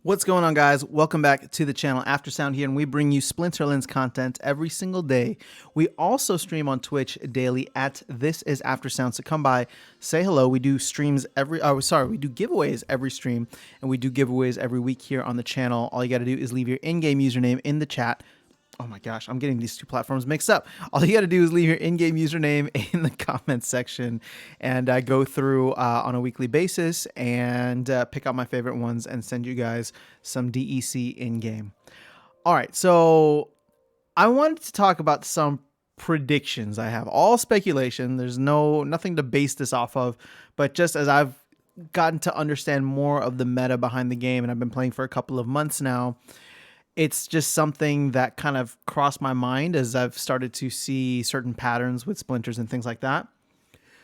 What's going on, guys? Welcome back to the channel. Aftersound here, and we bring you Splinterlands content every single day. We also stream on Twitch daily at This Is Aftersound, so come by, say hello. We do streams we do giveaways every stream, and we do giveaways every week here on the channel. All you got to do is leave your in-game username in the chat. Oh my gosh, I'm getting these two platforms mixed up. All you got to do is leave your in-game username in the comments section, and I go through on a weekly basis and pick out my favorite ones and send you guys some DEC in-game. All right, so I wanted to talk about some predictions I have. All speculation. There's nothing to base this off of, but just as I've gotten to understand more of the meta behind the game, and I've been playing for a couple of months now, it's just something that kind of crossed my mind as I've started to see certain patterns with splinters and things like that.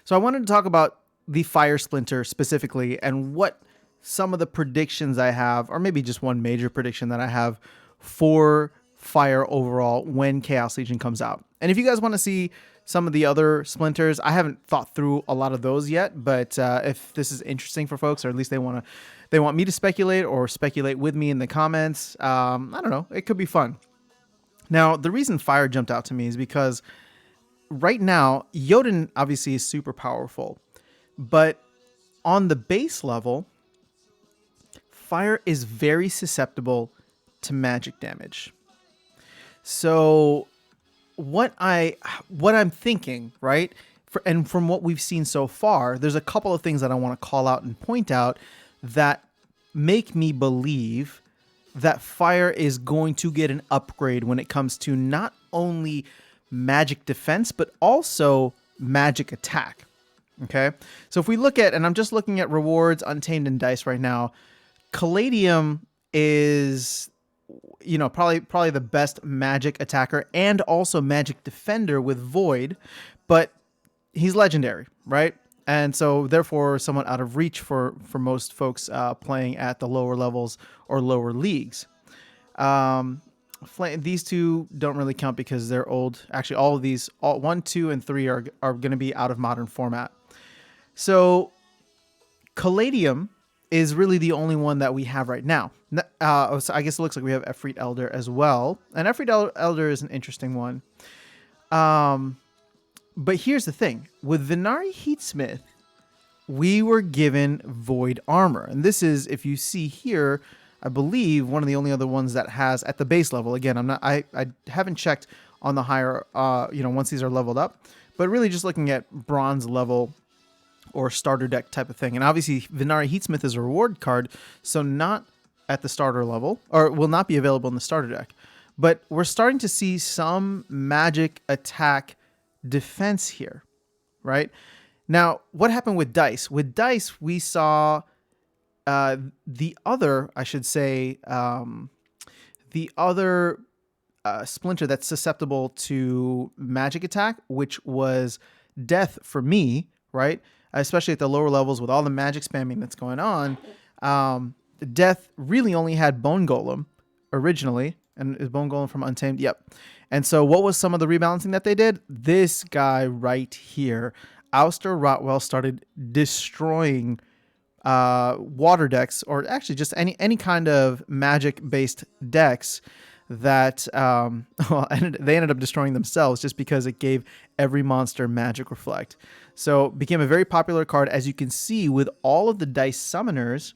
So I wanted to talk about the fire splinter specifically and what some of the predictions I have, or maybe just one major prediction that I have for fire overall when Chaos Legion comes out. And if you guys want to see some of the other splinters, I haven't thought through a lot of those yet, but if this is interesting for folks, or at least they want me to speculate or speculate with me in the comments, I don't know, it could be fun. Now, the reason fire jumped out to me is because right now, Jotun obviously is super powerful, but on the base level, fire is very susceptible to magic damage. So what I'm thinking, right? And from what we've seen so far, there's a couple of things that I want to call out and point out that make me believe that fire is going to get an upgrade when it comes to not only magic defense, but also magic attack. Okay. So if we look at, and I'm just looking at rewards, Untamed, and Dice right now, Caladium is, you know, probably the best magic attacker and also magic defender with Void, but he's legendary, right? And so therefore somewhat out of reach for most folks playing at the lower levels or lower leagues. These two don't really count because they're old. Actually, all of these, 1, 2, and 3 are going to be out of modern format. So Caladium is really the only one that we have right now. So I guess it looks like we have Efreet Elder as well. And Efreet Elder is an interesting one. But here's the thing. With Venari Heatsmith, we were given Void Armor. And this is, if you see here, I believe one of the only other ones that has at the base level. Again, I haven't checked on the higher, once these are leveled up. But really just looking at bronze level or starter deck type of thing. And obviously Venari Heatsmith is a reward card, so not at the starter level, or will not be available in the starter deck. But we're starting to see some magic attack defense here, right? Now, what happened with Dice? With Dice, we saw the other splinter that's susceptible to magic attack, which was Death for me, right? Especially at the lower levels with all the magic spamming that's going on. Death really only had Bone Golem originally. And is Bone Golem from Untamed? Yep. And so what was some of the rebalancing that they did? This guy right here, Ouster Rotwell, started destroying water decks, or actually just any kind of magic-based decks that they ended up destroying themselves just because it gave every monster Magic Reflect. So it became a very popular card, as you can see with all of the Dice summoners.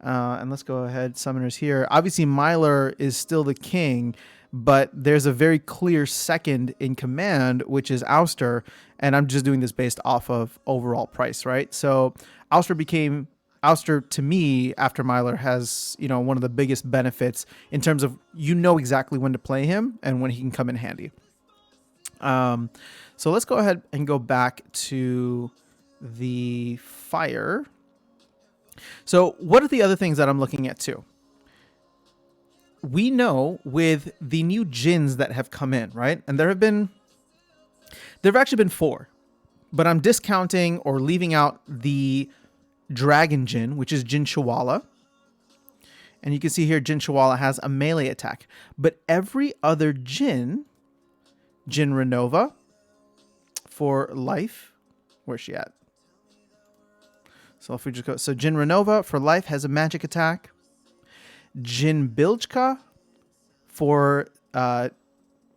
And let's go ahead, summoners here. Obviously, Mylar is still the king, but there's a very clear second in command, which is Ouster. And I'm just doing this based off of overall price, right? So Ouster to me, after Mylar, has, one of the biggest benefits in terms of exactly when to play him and when he can come in handy. So let's go ahead and go back to the fire. So what are the other things that I'm looking at too? We know with the new Djinns that have come in, right? And there have actually been 4, but I'm discounting or leaving out the Dragon Djinn, which is Djinn Chawala. And you can see here, Djinn Chawala has a melee attack, but every other Djinn, Djinn Renova for life, where's she at? So if we just go, so Djinn Renova for life has a magic attack. Jin Biljka for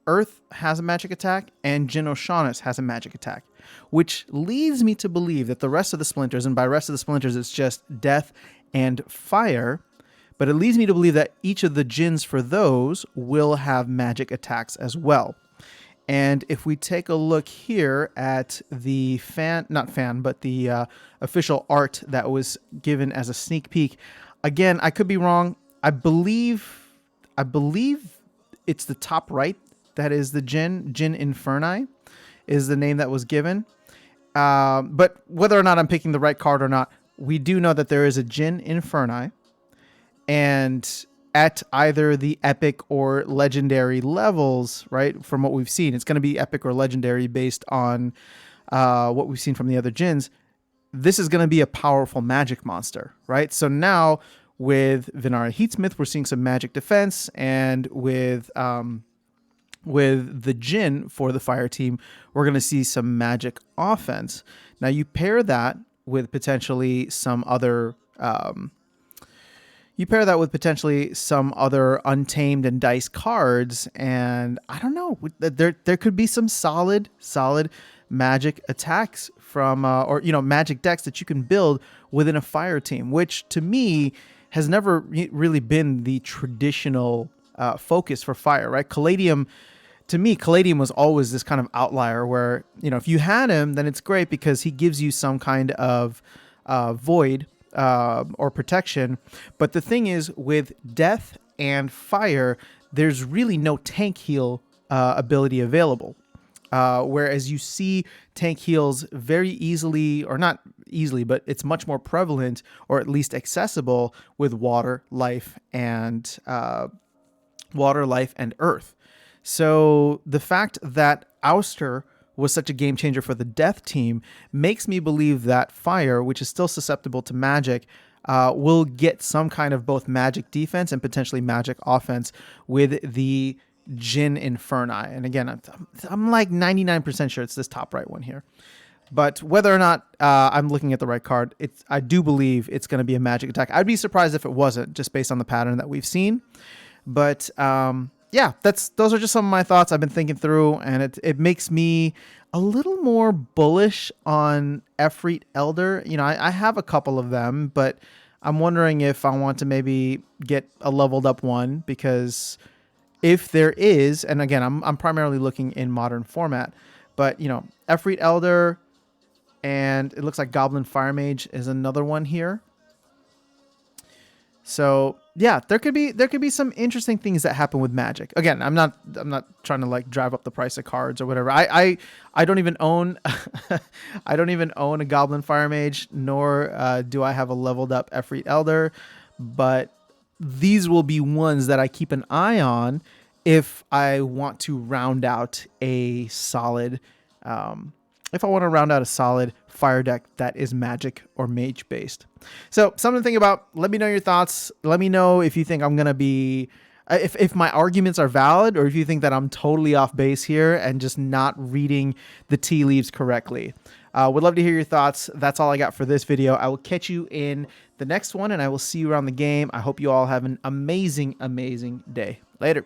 Earth has a magic attack, and Jin Oshawnis has a magic attack, which leads me to believe that the rest of the splinters, and by rest of the splinters it's just death and fire, but it leads me to believe that each of the Jins for those will have magic attacks as well. And if we take a look here at the the official art that was given as a sneak peek, again, I could be wrong. I believe it's the top right that is the Jin Inferni is the name that was given. But whether or not I'm picking the right card or not, we do know that there is a Jin Inferni, and at either the epic or legendary levels, right, from what we've seen, it's going to be epic or legendary based on what we've seen from the other Jins. This is going to be a powerful magic monster, right? So now with Vinara Heatsmith, we're seeing some magic defense, and with the Jin for the fire team, we're going to see some magic offense. Now you pair that with potentially some other Untamed and Dice cards, and I don't know, there could be some solid magic attacks from or magic decks that you can build within a fire team, which to me has never really been the traditional focus for fire, right? Caladium, to me, Caladium was always this kind of outlier where, if you had him, then it's great because he gives you some kind of void or protection. But the thing is, with death and fire, there's really no tank heal ability available. Whereas you see tank heals very easily, or not easily, but it's much more prevalent, or at least accessible, with water, life, and earth. So the fact that Ouster was such a game changer for the death team makes me believe that fire, which is still susceptible to magic, will get some kind of both magic defense and potentially magic offense with the Jin Inferni. And again, I'm like 99% sure it's this top right one here. But whether or not I'm looking at the right card, I do believe it's going to be a magic attack. I'd be surprised if it wasn't, just based on the pattern that we've seen. But yeah, those are just some of my thoughts I've been thinking through, and it makes me a little more bullish on Efreet Elder. I have a couple of them, but I'm wondering if I want to maybe get a leveled up one, because if there is, and again, I'm primarily looking in modern format, but Efreet Elder, and it looks like Goblin Fire Mage is another one here. So yeah, there could be some interesting things that happen with Magic. Again, I'm not trying to like drive up the price of cards or whatever. I don't even own I don't even own a Goblin Fire Mage, nor do I have a leveled up Efreet Elder, but these will be ones that I keep an eye on if I want to round out a solid fire deck that is magic or mage based. So something to think about. Let me know your thoughts. Let me know if you think I'm going to be, if my arguments are valid, or if you think that I'm totally off base here and just not reading the tea leaves correctly. Would love to hear your thoughts. That's all I got for this video. I will catch you in the next one, and I will see you around the game. I hope you all have an amazing, amazing day. Later.